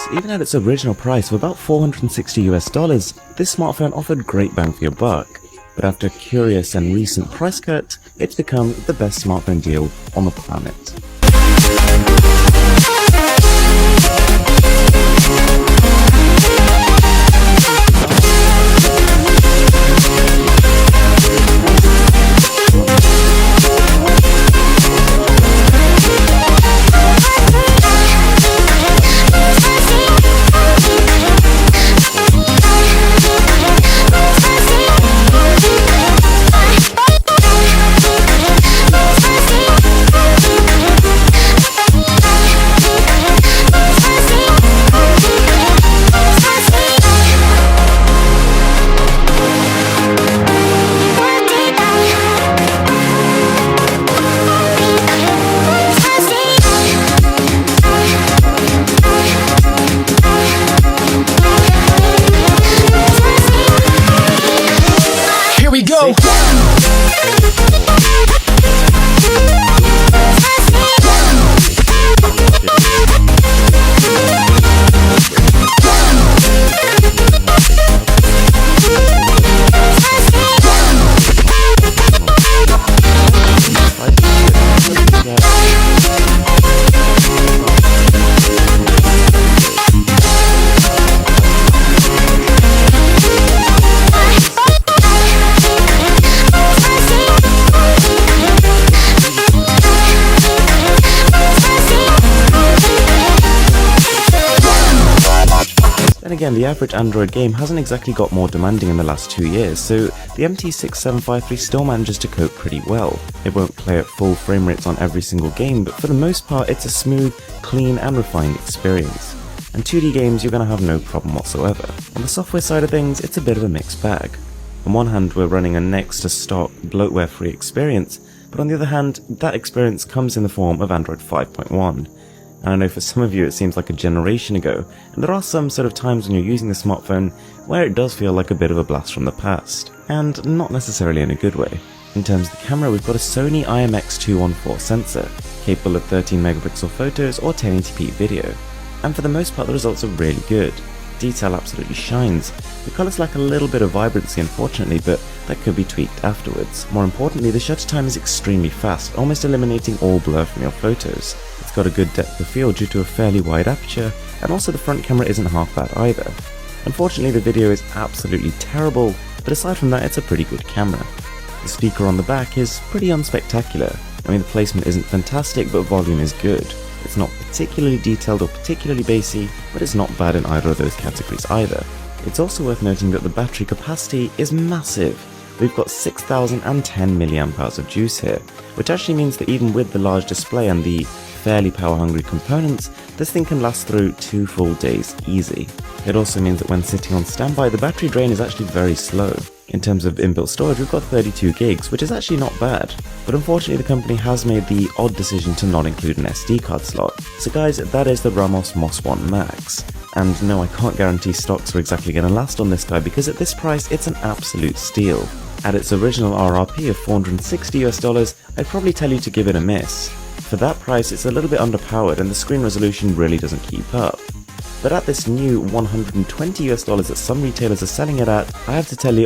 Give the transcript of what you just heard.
So even at its original price of about $460, this smartphone offered great bang for your buck. But after a curious and recent price cut, it's become the best smartphone deal on the planet. Go! Then again, the average Android game hasn't exactly got more demanding in the last 2 years, so the MT6753 still manages to cope pretty well. It won't play at full frame rates on every single game, but for the most part it's a smooth, clean and refined experience. And 2D games you're going to have no problem whatsoever. On the software side of things, it's a bit of a mixed bag. On one hand, we're running a next to stock, bloatware-free experience, but on the other hand, that experience comes in the form of Android 5.1. And I know for some of you it seems like a generation ago, and there are some sort of times when you're using the smartphone where it does feel like a bit of a blast from the past, and not necessarily in a good way. In terms of the camera, we've got a Sony IMX214 sensor, capable of 13 megapixel photos or 1080p video, and for the most part the results are really good. Detail absolutely shines. The colours lack a little bit of vibrancy unfortunately, but that could be tweaked afterwards. More importantly, the shutter time is extremely fast, almost eliminating all blur from your photos. It's got a good depth of field due to a fairly wide aperture, and also the front camera isn't half bad either. Unfortunately, the video is absolutely terrible, but aside from that, it's a pretty good camera. The speaker on the back is pretty unspectacular. I mean, the placement isn't fantastic, but volume is good. It's not particularly detailed or particularly bassy, but it's not bad in either of those categories either. It's also worth noting that the battery capacity is massive. We've got 6010 mAh of juice here, which actually means that even with the large display and the fairly power-hungry components, this thing can last through 2 full days easy. It also means that when sitting on standby, the battery drain is actually very slow. In terms of inbuilt storage, we've got 32 gigs, which is actually not bad. But unfortunately, the company has made the odd decision to not include an SD card slot. So guys, that is the Mrwhosetheboss One Max. And no, I can't guarantee stocks are exactly going to last on this guy, because at this price, it's an absolute steal. At its original RRP of $460, I'd probably tell you to give it a miss. For that price, it's a little bit underpowered and the screen resolution really doesn't keep up. But at this new $120 that some retailers are selling it at, I have to tell you,